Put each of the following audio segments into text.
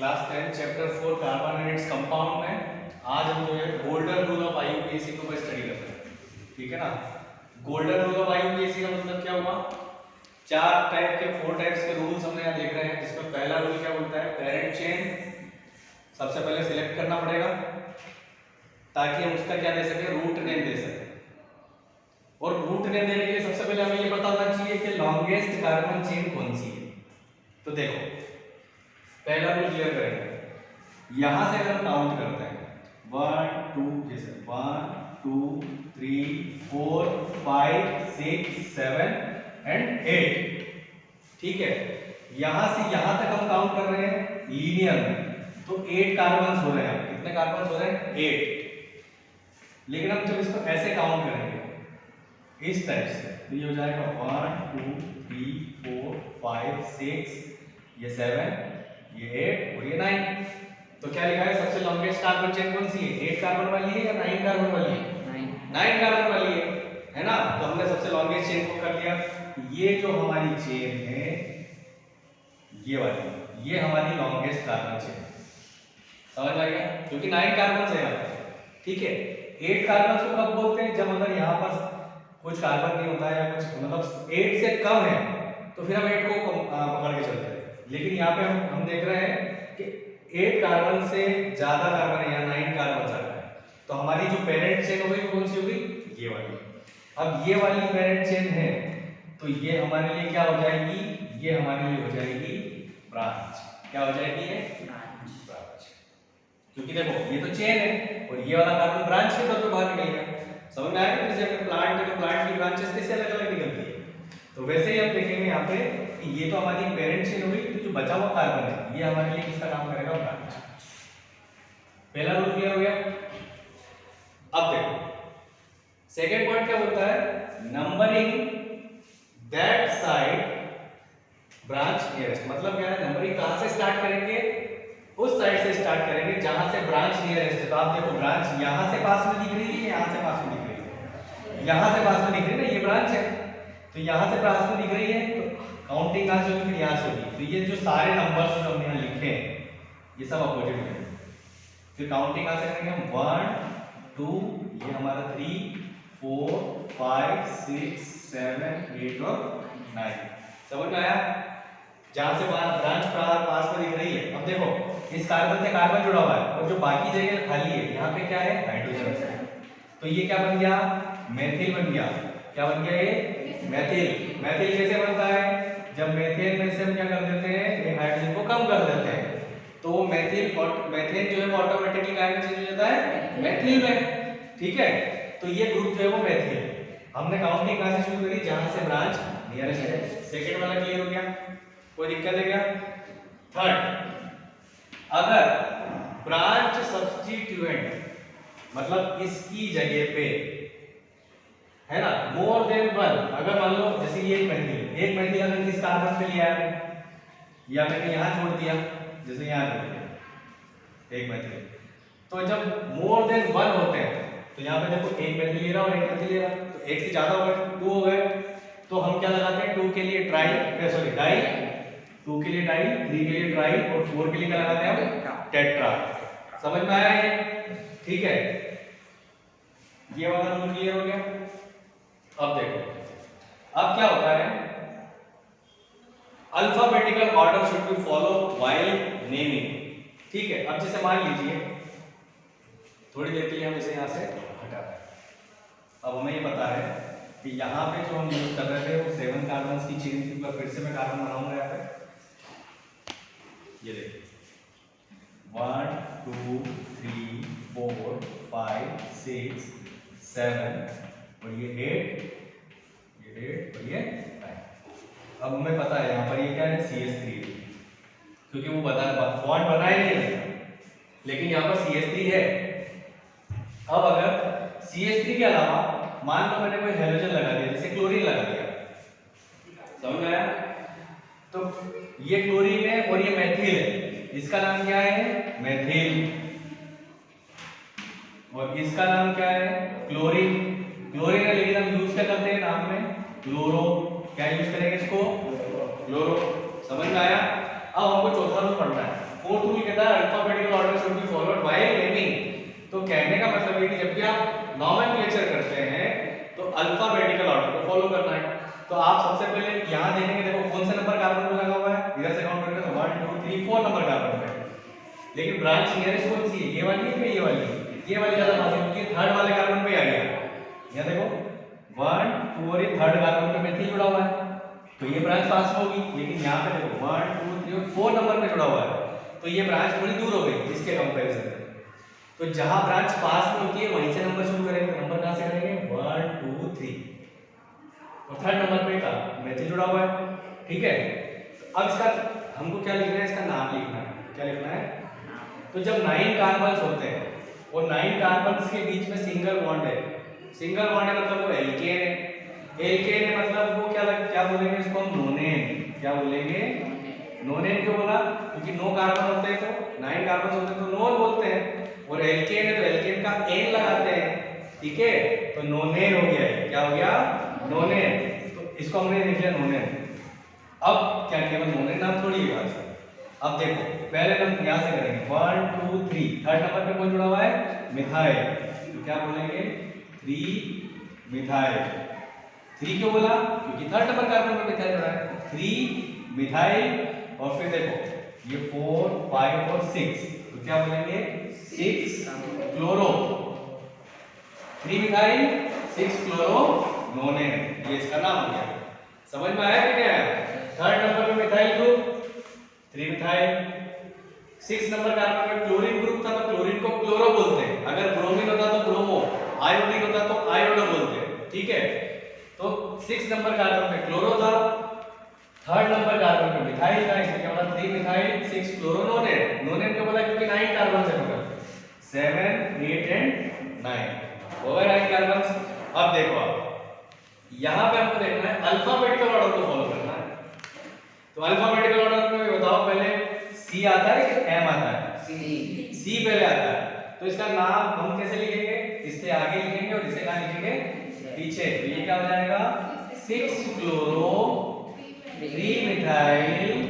Class 10 chapter 4 carbon and its compound में आज हम जो है गोल्डन रूल ऑफ आईयूपीएसी को स्टडी कर रहे हैं। ठीक है ना। गोल्डन रूल ऑफ आईयूपीएसी का मतलब क्या हुआ? फोर टाइप्स के रूल्स हमने यहाँ देख रहे हैं, जिसमें पहला रूल क्या बोलता है, पेरेंट चेन सबसे पहले सिलेक्ट करना पड़ेगा ताकि हम उसका क्या दे सके, रूट नेम दे सके। और रूट नेम देने के लिए सबसे पहले हमें ये पता होना चाहिए कि लॉन्गेस्ट कार्बन चेन कौन सी है। तो देखो पहला रूल क्लियर करेंगे। यहां से अगर काउंट करते हैं 1 2 जैसे 1 2 3 4 5 6 7 एंड 8। ठीक है, यहां से यहां तक हम काउंट कर रहे हैं लीनियर में, तो 8 कार्बन्स हो रहे हैं। कितने कार्बन्स हो रहे हैं? 8। लेकिन हम जब इसको ऐसे काउंट करेंगे इस टाइप से, तो ये हो जाएगा 1 2 3 4 5 6, ये 7, ये 8 और ये 9। तो क्या लिखा है, सबसे लॉन्गेस्ट कार्बन चेन कौन सी है? 8 कार्बन वाली है या 9 कार्बन वाली है? 9 कार्बन वाली है ना। तो हमने सबसे लॉन्गेस्ट चेन को कर लिया। ये जो हमारी चेन है ये वाली, ये हमारी लॉन्गेस्ट कार्बन चेन। समझ आ गया? क्योंकि 9 कार्बन है यहाँ पे। ठीक है, 8 कार्बन को कब बोलते हैं? जब अगर यहाँ पर कुछ कार्बन नहीं होता है या कुछ मतलब 8 से कम है तो फिर हम 8 को पकड़ के चलते हैं। लेकिन यहाँ पे हम देख रहे हैं कि 8 कार्बन से ज्यादा कार्बन है या 9 कार्बन ज्यादा है, तो हमारी जो पेरेंट चेन होगी वो कौन सी होगी? ये वाली। अब ये वाली पेरेंट चेन है तो ये हमारे लिए क्या हो जाएगी? ये हमारे लिए हो जाएगी ब्रांच। क्या हो जाएगी? ये ब्रांच। क्योंकि देखो ये तो चेन है और ये वाला कार्बन ब्रांच के तौर पे बाहर निकलेगा। समझ में आएगा? जैसे अगर प्लांट है तो प्लांट की ब्रांचेस कैसे अलग अलग निकलती है, तो वैसे ही हम देखेंगे यहाँ पे कि ये तो हमारी पेरेंट चेन हुई, तो जो बचा हुआ कार्बन है ये हमारे लिए किसका काम करेगा? ब्रांच। पहला रूल क्लियर हो गया। अब देखो सेकंड पॉइंट क्या बोलता है, numbering that side branch nearest. मतलब क्या है, नंबरिंग कहां से स्टार्ट करेंगे? उस साइड से स्टार्ट करेंगे जहां से ब्रांच नियरेस्ट है। तो आप देखो ब्रांच यहां से पास में दिख रही है, यहां से पास में दिख रही है, यहां से पास में दिख रही है ना, ये ब्रांच है। तो यहां से पास में दिख रही है तो काउंटिंग कहां से होगी? फिर यहां से होगी। तो ये जो सारे नंबर्स जो हमने यहां लिखे हैं ये सब अपोजिट में। फिर काउंटिंग कहां से करेंगे हम? 1 2, ये हमारा 3 4 5 6 7 8 और 9। समझ में आया? जहां से ब्रांच पास में दिख रही है। अब देखो इस कार्बन से कार्बन जुड़ा हुआ है और जो बाकी जगह खाली है यहाँ पे क्या है? हाइड्रोजन है। तो ये क्या बन गया? मेथिल बन गया। क्या बन गया? ये मेथिल। मेथिल कैसे बनता है? जब मेथेन में से हम क्या कर देते हैं, ये हाइड्रोजन को कम कर देते हैं, तो वो मेथिल और मेथेन जो है वो ऑटोमेटिकली काय में चेंज हो जाता है? मेथिल में। ठीक है, तो ये ग्रुप जो है वो मेथिल। हमने काउंटिंग कहां से शुरू करी? जहां से ब्रांच नियरेस्ट है। सेकंड वाला क्लियर हो गया? कोई दिक्कत है क्या? थर्ड, अगर ब्रांच सब्स्टिट्यूएंट मतलब इसकी जगह पे है ना मोर देन 1, अगर मान लो जैसे ये एक मेथिल अगर इस कार्बन पे लिया है या मैंने यहां छोड़ दिया, जैसे यहां छोड़ दिया एक मेथिल, तो जब मोर देन 1 होते हैं तो यहां पे देखो एक मेथिल ले रहा और एक मेथिल ले रहा, तो एक से ज्यादा हो गए, 2 हो गए, तो हम क्या लगाते हैं? 2 के लिए डाई, 2 के लिए डाई, 3 के लिए ट्राई और 4 के लिए क्या लगाते हैं हम? टेट्रा। समझ में आया ये? ठीक है, ये वाला रूल क्लियर हो गया। अब देखो अब क्या होता है, alphabetical order should be follow while naming. ठीक है, अब जैसे मान लीजिए थोड़ी देर के लिए हम इसे यहां से हटाते हैं। अब हमें ये पता है कि यहाँ पे जो हम यूज कर रहे थे वो 7 कार्बन की चेन थी। फिर से मैं कार्बन बनाऊंगा यहाँ पे, ये देखिए 1 2 3 4 5 6 7 और ये 8 और ये 9। अब हमें पता है यहाँ पर ये क्या है? CH3, क्योंकि वो बॉन्ड बना ही नहीं है, लेकिन यहाँ पर CH3 है। अब अगर CH3 के अलावा मान लो मैंने कोई हेलोजन लगा दिया, जैसे क्लोरीन लगा दिया, समझ में आया? तो ये क्लोरीन है और ये मेथिल है, इसका नाम क्या है? मेथिल। और इसका नाम क्या है? क्लोरीन। क्लोरीन है, लेकिन हम यूज क्या करते हैं नाम में? क्लोरो। क्या यूज करेंगे इसको? क्लोरो। समझ में आया? अब हमको चौथा रूल पढ़ना है। फोर्थ रूल कहता है alphabetical order should be followed while naming. तो कहने का मतलब है कि जब भी आप नॉमेनक्लेचर करते हैं तो अल्फाबेटिकल ऑर्डर को फॉलो करना है। तो आप सबसे पहले यहाँ देखेंगे, देखो कौन सा नंबर कार्बन पे लगा हुआ है, इधर से काउंट करेंगे तो 1 2 3 4 नंबर कार्बन पे। लेकिन ब्रांच नियरेस्ट कौन सी है, ये वाली है कि ये वाली है? ये वाली ज्यादा पास है क्योंकि थर्ड वाले कार्बन पे आ गया। यहाँ देखो 1 2 और ये थर्ड कार्बन पे मेथिल जुड़ा हुआ है, तो ये ब्रांच पास में होगी। लेकिन यहाँ पे देखो 1 2 3 और 4 नंबर पे जुड़ा हुआ है, तो ये ब्रांच थोड़ी दूर हो गई इसके कंपैरिजन में। तो जहां ब्रांच पास में होती है वहीं से नंबर शुरू करेंगे। तो नंबर कहां से करेंगे, 1 2 3, और थर्ड नंबर पे का मेथिल जुड़ा हुआ है, ठीक है। तो अब इसका हमको क्या लिखना है, इसका नाम लिखना है। क्या लिखना है, तो जब 9 कार्बन्स होते हैं और 9 कार्बन्स के बीच में सिंगल बॉन्ड है, सिंगल बॉन्ड है मतलब वो एल्केन है। एल्केन है मतलब वो क्या बोलेंगे इसको हम, नोनेन। क्या बोलेंगे, नोनेन। क्यों बोला, क्योंकि 9 कार्बन होते हैं तो 9 कार्बन होते हैं तो नोन बोलते हैं, और एल्केन है तो एल्केन का एन लगाते हैं, ठीक है। तो नोनेन हो गया है, क्या हो गया, नोनेन। तो इसको हमने लिख लिया नोनेन। अब क्या केवल नोनेन नाम थोड़ी है आज। अब देखो पहले हम यहां से करेंगे 1 2 3, थर्ड नंबर पे कौन जुड़ा हुआ है, मिथाइल। तो क्या बोलेंगे, 3 मिथाइल। 3 क्यों बोला, क्योंकि थर्ड नंबर कार्बन पे मिथाइल जुड़ा है, 3 मिथाइल। और फिर देखो ये 4 5 और 6, तो क्या बोलेंगे, 6 क्लोरो। 3 मिथाइल 6 क्लोरो नोनेन, ये इसका नाम हो गया। समझ में आया कि नहीं आया? थर्ड नंबर पे methyl group 3 methyl, 6 number carbon पे क्लोरीन ग्रुप था तो क्लोरीन को क्लोरो बोलते हैं, अगर ब्रोमीन होता तो ब्रोमो, आयोडीन होता तो आयोडो बोलते हैं, ठीक है। तो 6 नंबर कार्बन पे क्लोरो था, थर्ड नंबर कार्बन पे मिथाइल था, इसलिए क्या बोला 3 मिथाइल 6 क्लोरो नोनेन। नोनेन क्यों बोला, क्योंकि 9 कार्बन से बना, 7 8 एंड 9 हो गए 9 कार्बन। अब देखो आप यहां पे हमको देखना है अल्फाबेटिकल ऑर्डर को फॉलो करना है। तो अल्फाबेटिकल ऑर्डर में बताओ पहले सी आता है कि एम आता है, सी पहले आता है। तो इसका नाम हम कैसे लिखेंगे, इससे आगे लिखेंगे और इसे कहां लिखेंगे, पीछे। तो ये क्या हो जाएगा, 6 क्लोरो 3 मिथाइल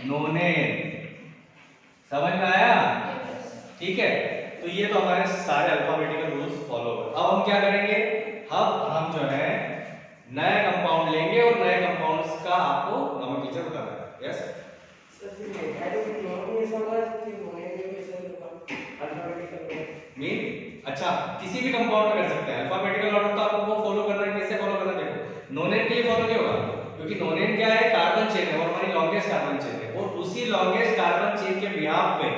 नोनेन। समझ में आया, ठीक है। तो ये तो हमारे सारे अल्फाबेटिकल रूल्स फॉलो हो। अब हम क्या करेंगे, अब हम जो है नए कंपाउंड लेंगे और नए कंपाउंड्स का आपको नोमेनक्लेचर बताना है। यस मीन, अच्छा किसी भी कंपाउंड में कर सकते हैं अल्फाबेटिकल ऑर्डर। तो आपको फॉलो करना है, कैसे फॉलो करना है, देखो नोनेन के लिए फॉलो नहीं होगा क्योंकि नोनेन क्या है, कार्बन चेन है और हमारी लॉन्गेस्ट कार्बन चेन है, और उसी लॉन्गेस्ट कार्बन चेन के बिहाफ पे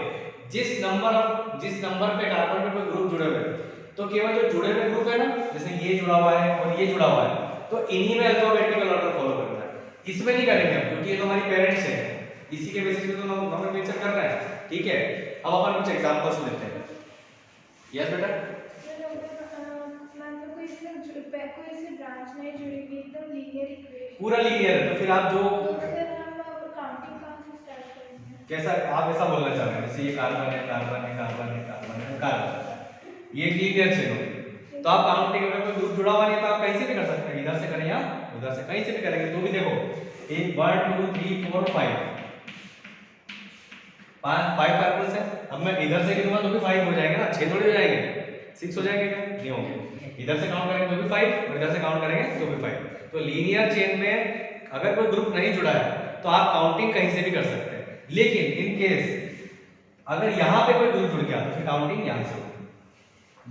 जिस नंबर पे कार्बन पे कोई ग्रुप जुड़े हुए हैं, तो केवल जो जुड़े हुए ग्रुप है ना, जैसे ये जुड़ा हुआ है और ये जुड़ा हुआ है, तो इन्हीं में अल्फाबेटिकल ऑर्डर फॉलो करना है। इसमें नहीं करेंगे हम क्योंकि ये तो हमारी पेरेंट्स है, इसी के बेसिस पे तो हम नोमेनक्लेचर कर रहे हैं, ठीक है। अब अपन कुछ एग्जांपल्स लेते हैं। यस बेटा, पूरा लीनियर है तो फिर आप जो कैसा आप ऐसा बोलना चाह रहे हैं, जैसे ये कार्बन है कार्बन है कार्बन है कार्बन है कार्बन, ये लीनियर चेन हो, तो आप काउंटिंग अगर कोई ग्रुप जुड़ा हुआ नहीं तो आप कहीं से भी कर सकते हैं, इधर से करें या उधर से, कहीं से भी करेंगे तो भी देखो 1 2 3 4 5 5 कार्बन है। अब मैं इधर से गिनूंगा तो भी 5 हो जाएंगे ना, 6 थोड़ी हो जाएंगे, 6 हो जाएंगे क्या, नहीं होंगे। इधर से काउंट करेंगे तो भी 5 और इधर से काउंट करेंगे तो भी 5। तो लीनियर चेन में अगर कोई ग्रुप नहीं जुड़ा है तो आप काउंटिंग कहीं से भी कर सकते हैं, लेकिन इन केस अगर यहाँ पे कोई ग्रुप जुड़ गया तो फिर काउंटिंग यहाँ से होगी,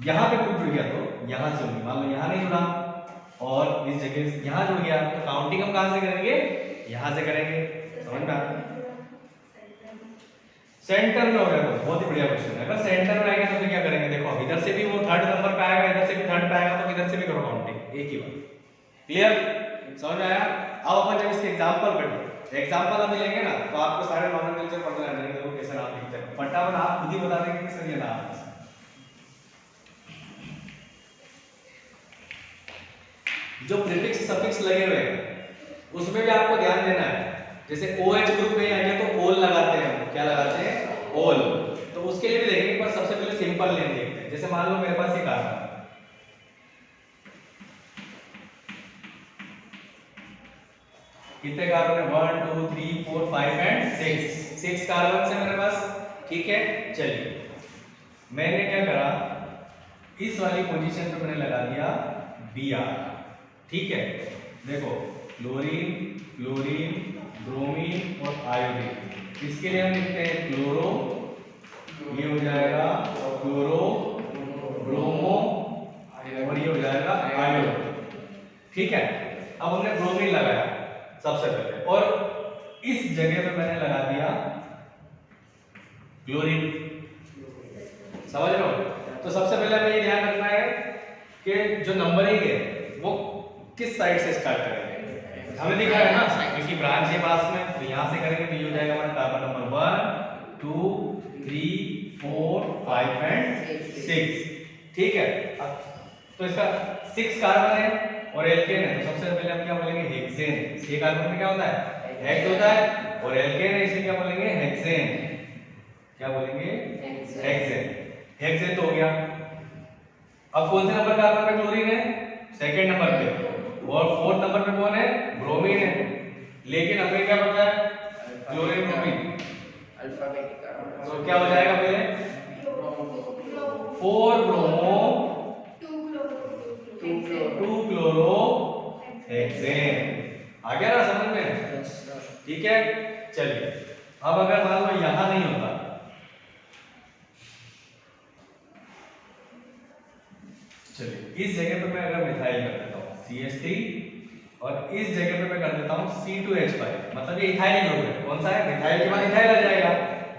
यहाँ पे ग्रुप जुड़ गया तो यहाँ से होगी। मान लो यहाँ नहीं जुड़ा और इस जगह यहाँ जुड़ गया तो काउंटिंग हम कहाँ से करेंगे, यहाँ से करेंगे। समझ में आ रहा है? सेंटर में हो गया तो बहुत ही बढ़िया क्वेश्चन है। अगर सेंटर में आएगा तो फिर क्या करेंगे, देखो इधर से भी वो थर्ड नंबर पे आएगा, इधर से भी थर्ड पे आएगा, तो इधर से भी करो काउंटिंग, एक ही बात। क्लियर, समझ में आया? अब अपन जब इसके एग्जांपल पढ़ेंगे, एग्जांपल हम लेंगे ना तो आपको सारे नोमेनक्लेचर पढ़ना है, देखो कैसे नाम लिखते हैं, फटाफट आप खुद ही बता देंगे कि सर ये नाम है। जो प्रीफिक्स सफिक्स लगे हुए हैं उसमें भी आपको ध्यान देना है। जैसे OH ग्रुप में आ गया तो ओल लगाते हैं, क्या लगाते हैं, ओल। तो उसके लिए भी देखेंगे, पर सबसे पहले सिंपल नेम देखते हैं। जैसे मान लो मेरे पास ये कार्बन, कितने कार्बन है 1 2 3 4 5 एंड 6 कार्बन है मेरे पास। ठीक है, चलिए मैंने क्या करा, इस वाली पोजीशन पे मैंने लगा दिया Br। ठीक है, देखो क्लोरीन फ्लोरीन ब्रोमीन और आयोडीन, इसके लिए हम लिखते हैं क्लोरो, ये हो जाएगा क्लोरो ब्रोमो और ये हो जाएगा आयोडो। ठीक है, अब हमने ब्रोमीन लगाया सबसे पहले और इस जगह पे मैंने लगा दिया क्लोरीन। समझ रहे हो? तो सबसे पहले हमें ये ध्यान रखना है कि जो नंबरिंग है वो किस साइड से स्टार्ट करेंगे, हमें दिखा है ना, क्योंकि ब्रांच है पास में, तो यहां से करेंगे तो ये हो जाएगा हमारा कार्बन नंबर 1 2 3 4 5 एंड 6। ठीक है, तो इसका 6 कार्बन है और एल्केन है, तो सबसे पहले हम क्या बोलेंगे हेक्सेन। 6 कार्बन में क्या होता है हेक्स होता है और एल्केन है इसे क्या बोलेंगे हेक्सेन। क्या बोलेंगे हेक्सेन। हेक्सेन तो हो गया। अब कौन से नंबर कार्बन पे क्लोरीन है, सेकंड नंबर पे, और फोर्थ नंबर पे कौन है ब्रोमीन है। लेकिन हमें क्या पता है क्लोरीन ब्रोमीन, तो क्या हो जाएगा पहले 4 ब्रोमो 2 क्लोरो हेक्सेन। आ गया ना समझ में? ठीक है, चलिए अब अगर मान लो यहां नहीं होता, चलिए इस जगह पे मैं अगर मिथाइल कर देता हूं CH3 और इस जगह पे मैं कर देता हूं C2H5, मतलब ये इथाइल ग्रुप है। कौन सा है? मिथाइल के बाद इथाइल आ जाएगा,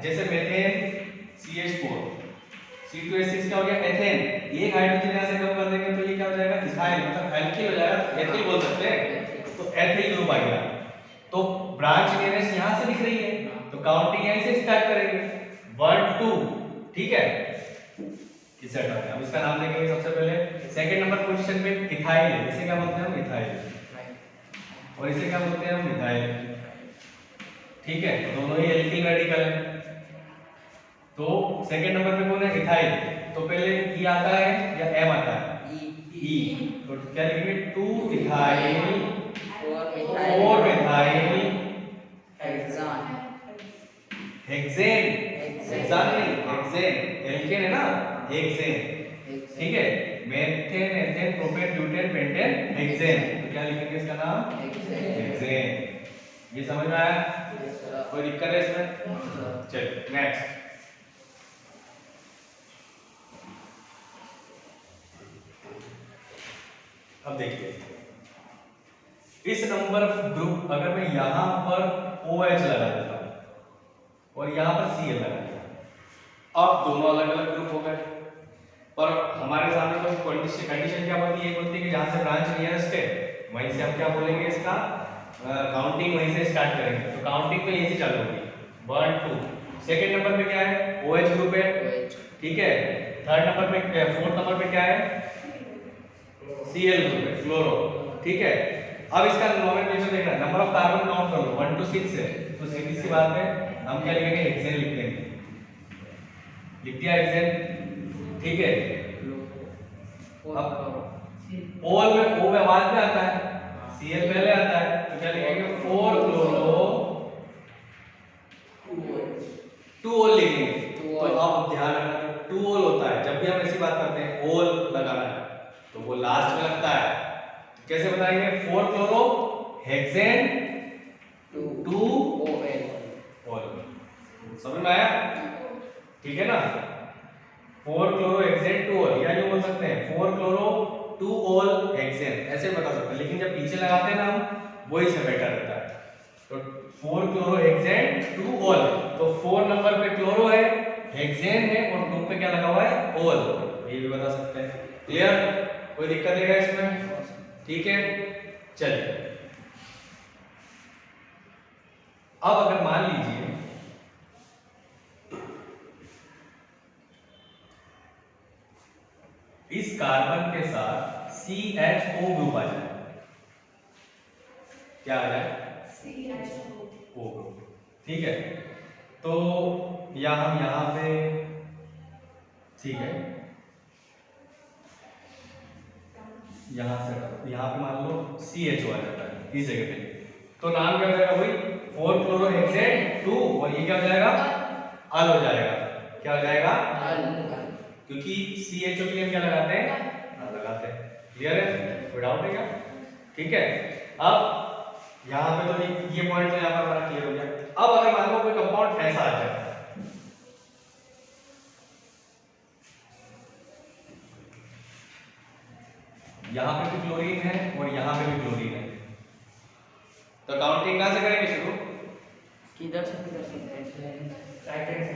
जैसे मेथेन CH4, C2H6 क्या हो गया एथेन। एक हाइड्रोजन यहां से कम कर देंगे तो ये क्या हो जाएगा इथाइल, मतलब एल्किल हो जाएगा, तो एथिल बोल सकते हैं, तो एथिल ग्रुप आ गया। तो ब्रांच नियरेस्ट यहां से दिख रही है, तो काउंटिंग यहीं से स्टार्ट करेंगे 1 2। ठीक है, किसे हटाते हैं, अब इसका नाम देंगे सबसे पहले। सेकंड नंबर पोजीशन पे इथाइल है, इसे क्या बोलते हैं हम इथाइल, और इसे क्या बोलते हैं हम मिथाइल। ठीक है, दोनों ही एल्किल रेडिकल है। तो सेकंड नंबर पे कौन है इथाइल, तो पहले ई आता है या एम आता है ई, तो क्या लिखेंगे 2 इथाइल 4 मिथाइल हेक्सेन। हेक्सेन नहीं हेक्सेन, एल्केन है ना हेक्सेन। ठीक है, methane ethane propane butane pentane hexane, तो क्या लिखेंगे इसका नाम हेक्सेन। ये समझ में आया? कोई दिक्कत है इसमें? चलिए नेक्स्ट। अब देखिए इस नंबर ग्रुप अगर मैं यहां पर OH लगा देता हूं और यहां पर Cl लगा दिया, अब दोनों अलग अलग ग्रुप हो गए। पर हमारे सामने तो कंडीशन क्या बोलती है, बोलती है कि जहां से ब्रांच नियरेस्ट है वहीं से हम क्या बोलेंगे इसका काउंटिंग वहीं से स्टार्ट करेंगे, तो काउंटिंग तो यहीं से चालू होगी 1 2। सेकंड नंबर पे क्या है OH ग्रुप है। ठीक है, थर्ड नंबर पे फोर्थ नंबर पे क्या है Cl ग्रुप है क्लोरो। ठीक है, अब इसका नोमेनक्लेचर देखना है, नंबर ऑफ कार्बन काउंट कर लो 1 to 6 है, तो सीधी सी बात है हम क्या लिखेंगे हेक्सेन लिख देंगे। लिख दिया हेक्सेन। ठीक है, अब ओल में ओ में बाद में आता है, Cl पहले आता है, तो क्या लिखेंगे 4 क्लोरो 2 ओल लिखेंगे। तो अब ध्यान रखना 2 ओल होता है, जब भी हम ऐसी बात करते हैं ओल लगाना है तो वो लास्ट में लगता है। तो कैसे बताएंगे 4 क्लोरो हेक्सेन 2 ओल। समझ में आया? ठीक है ना, 4 क्लोरो हेक्सेन 2 ओल, या यूं बोल सकते हैं 4 क्लोरो 2 ओल हेक्सेन, ऐसे बता सकते हैं। लेकिन जब पीछे लगाते हैं ना हम वही से बेटर रहता है। तो 4 क्लोरो हेक्सेन 2 ओल, तो 4 नंबर पे क्लोरो है, हेक्सेन है और ग्रुप पे क्या लगा हुआ है ओल, ये भी बता सकते हैं। क्लियर? कोई दिक्कत है क्या इसमें? ठीक है, चलिए अब अगर मान लीजिए इस कार्बन के साथ CHO ग्रुप आ जाए, क्या आ जाए CHO ग्रुप। ठीक है, तो या हम यहां पे, ठीक है यहां से यहां पे मान लो CHO आ जाता है इस जगह पे, तो नाम क्या हो जाएगा भाई 4 क्लोरोहेक्सेन 2 और ये क्या हो जाएगा अल हो जाएगा। क्या हो जाएगा अल, क्योंकि CHO के लिए हम क्या लगाते हैं अल लगाते हैं। क्लियर है, कोई डाउट है क्या? ठीक है, अब यहाँ पे तो ये पॉइंट तो यहाँ पर हमारा क्लियर हो गया। अब अगर मान लो कोई कंपाउंड ऐसा आ जाए, यहाँ पे भी क्लोरीन है और यहाँ पे भी क्लोरीन है, तो काउंटिंग कहाँ से करेंगे शुरू? किधर से कर सकते हैं? राइट हैंड से।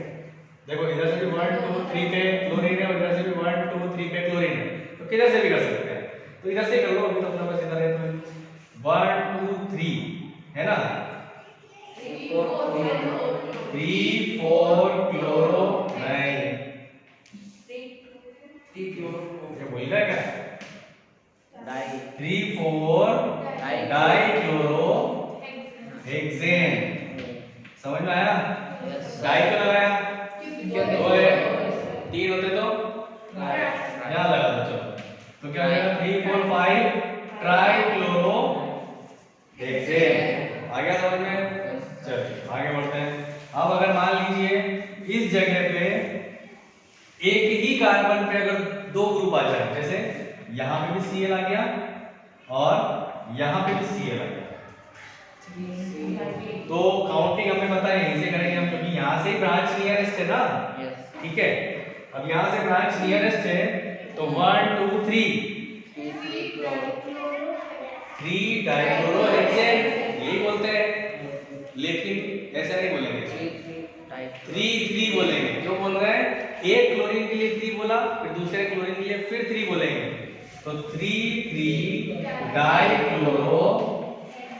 देखो इधर से भी 1 2 3 पे क्लोरीन है और इधर से भी 1 2 3 पे क्लोरीन है, तो किधर से भी कर सकते हैं। तो इधर से कर लो, अभी तो अपना बस इधर है तो 1 2 3 है ना, 3 4 क्लोरो नहीं, ये बोल रहा है क्या? 3 4 डाई क्लोरो हेक्सेन। समझ में आया? डाई क्यों लगाया? दो है, 3 होते तो यहाँ लगा दो। चलो तो क्या हो जाएगा 3 4 5 ट्राई क्लोरो हेक्सेन। आ गया समझ में? चलिए आगे बढ़ते हैं। अब अगर मान लीजिए इस जगह पे एक ही कार्बन पे अगर 2 ग्रुप आ जाए, जैसे यहाँ पे भी Cl आ गया और यहाँ पे भी Cl आ गया, तो काउंटिंग हमें पता है यहीं से करेंगे हम, क्योंकि यहाँ से ब्रांच नियरेस्ट है ना। ठीक है, अब यहाँ से ब्रांच नियरेस्ट है तो 1 2 3 3 डाइक्लोरोहेक्सेन यही बोलते हैं, लेकिन ऐसा नहीं बोलेंगे, 3 3 बोलेंगे। क्यों बोल रहे हैं? एक क्लोरीन के लिए 3 बोला, फिर दूसरे क्लोरीन के लिए फिर 3 बोलेंगे, तो 3 3 डाइक्लोरो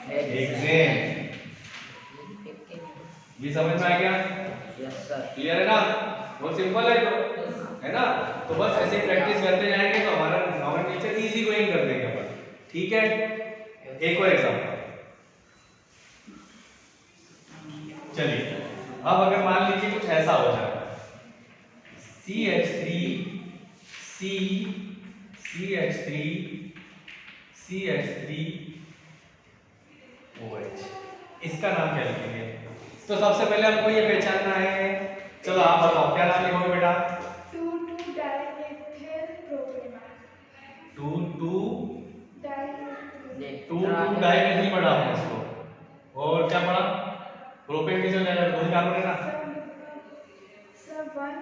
हेक्सेन। ये समझ में आ गया? Yes sir. क्लियर है ना? बहुत सिंपल है ना? तो बस ऐसे ही प्रैक्टिस करते जाएंगे तो हमारा नॉमेनक्लेचर इजी गोइंग कर देंगे अपन। ठीक है, एक और एग्जांपल। चलिए अब अगर मान लीजिए कुछ ऐसा हो जाए CH3OH, इसका नाम क्या लिखेंगे? तो सबसे पहले हमको ये पहचानना है, चलो आप बताओ क्या नाम लिखोगे बेटा? 2 डाइमेथिल प्रोपेनॉल। 2 डाइमेथिल पढ़ा हमने इसको, और क्या पढ़ा? प्रोपेन किसे हो जाएगा? 2 कार्बन है ना। सब 1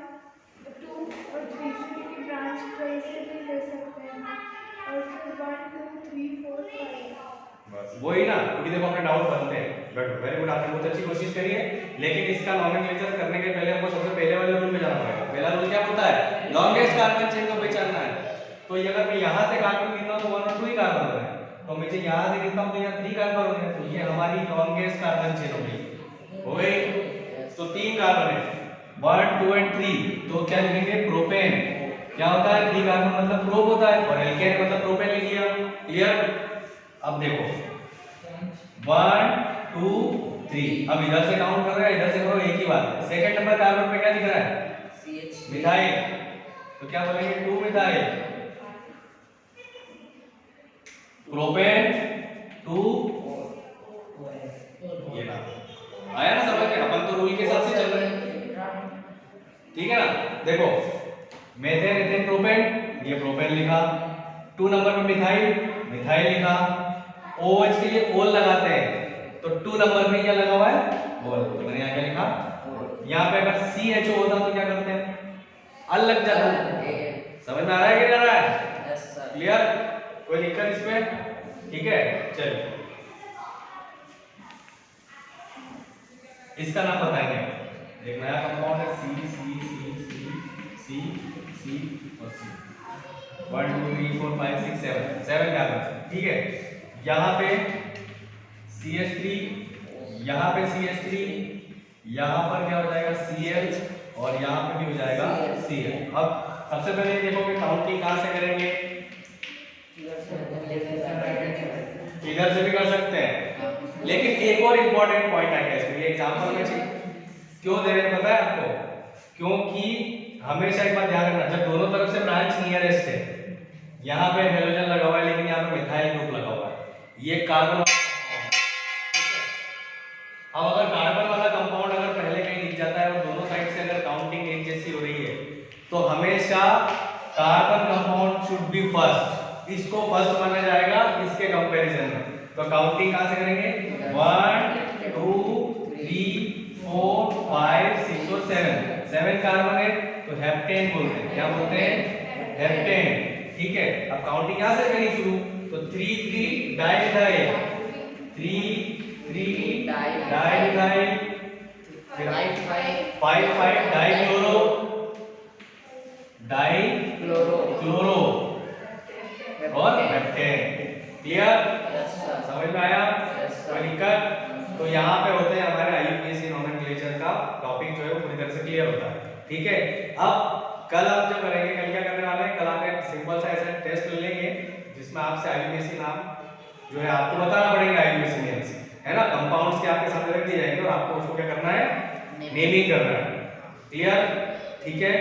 2 और 3 की ब्रांच को ऐसे भी ले सकते हैं, और फिर 1 2 3 4 5 बस वही ना, क्योंकि देखो अपने डाउट बनते हैं। बट वेरी गुड, आपने बहुत अच्छी कोशिश करी है, लेकिन इसका नॉमेनक्लेचर करने के पहले हमको सबसे पहले वाले रूल पे जाना पड़ेगा। पहला रूल क्या होता है? लॉन्गेस्ट कार्बन चेन को पहचानना है। तो ये अगर मैं यहाँ से कार्बन गिनता हूँ तो 1 और 2 ही कार्बन हो रहे हैं, तो मैं यहाँ से गिनता हूँ तो यहाँ 3 कार्बन हो रहे हैं, तो ये हमारी लॉन्गेस्ट कार्बन चेन हो गई। तो 3 कार्बन है, 1 2 एंड 3, तो क्या लिखेंगे? प्रोपेन। क्या होता है? 3 कार्बन मतलब प्रोप होता है, और एल्केन मतलब प्रोपेन लिख लिया। क्लियर? अब देखो 1 2 3, अब इधर से काउंट कर रहे हैं, इधर से करो, एक ही बात है। सेकंड नंबर कार्बन पे क्या दिख रहा है? मिथाइल, तो क्या बोलेंगे? 2 मिथाइल प्रोपेन 2, ये ना आया ना समझ में? अपन तो रूल के हिसाब से चल रहे हैं, ठीक है ना? देखो मेथेन एथेन प्रोपेन, ये प्रोपेन लिखा, 2 नंबर पे मिथाइल लिखा, OH के लिए ओल लगाते हैं, तो 2 नंबर में क्या लगा हुआ है? ओल, तो मैंने यहाँ क्या लिखा? यहाँ पे अगर CHO होता तो क्या करते हैं? अल लग जाता है। समझ में आ रहा है कि नहीं आ रहा है? Yes sir. क्लियर? कोई दिक्कत इसमें? ठीक है, चलिए इसका नाम बताएंगे। एक नया कंपाउंड है C C C C C C और C, 1 2 3 4 5 6 7 कार्बन। ठीक है, यहाँ पे CH3, यहाँ पे CH3, यहाँ पर क्या हो जाएगा? CH, और यहाँ पे भी हो जाएगा Cl। अब सबसे पहले ये देखो कि काउंटिंग कहाँ से करेंगे? इधर से भी कर सकते हैं, लेकिन एक और इम्पोर्टेंट पॉइंट आएगा इसमें। ये एग्जांपल में क्यों दे रहे हैं पता है आपको? क्योंकि हमेशा एक बात ध्यान रखना, जब दोनों तरफ से ब्रांच नियरेस्ट है, यहाँ पे हेलोजन लगा हुआ है लेकिन यहाँ पे मिथाइल ग्रुप लगा हुआ है, ये कार्बन, ठीक है? अब अगर कार्बन वाला कंपाउंड अगर पहले कहीं दिख जाता है और दोनों साइड से अगर काउंटिंग एक जैसी हो रही है तो हमेशा carbon compound should be first, इसको फर्स्ट माना जाएगा इसके कंपैरिजन में। तो काउंटिंग कहां से करेंगे? 1 2 3 4 5 6 और 7 कार्बन है तो हेप्टेन बोलते हैं। क्या बोलते हैं? हेप्टेन। ठीक है, अब काउंटिंग यहां से करें शुरू, तो 3 3 डाइमिथाइल, 3 3 डाइमिथाइल, फिर 5 5 डाइक्लोरो, डाइक्लोरो और हेप्टेन। क्लियर? समझ में आया? कोई दिक्कत? तो यहाँ पे होते हैं हमारे आईयूपीएसी नोमेनक्लेचर का टॉपिक जो है वो पूरी तरह से क्लियर होता है। ठीक है, अब कल आप जो करेंगे, कल क्या करने वाले हैं? कल आप एक सिंपल सा ऐसा टेस्ट ले लेंगे जिसमें आपसे आईयूपीएसी नाम जो है आपको बताना पड़ेगा। आईयूपीएसी नेम्स है ना, कंपाउंड्स के आपके सामने रख दिए जाएंगे और आपको उसको क्या करना है? नेमिंग करना है। क्लियर? ठीक है।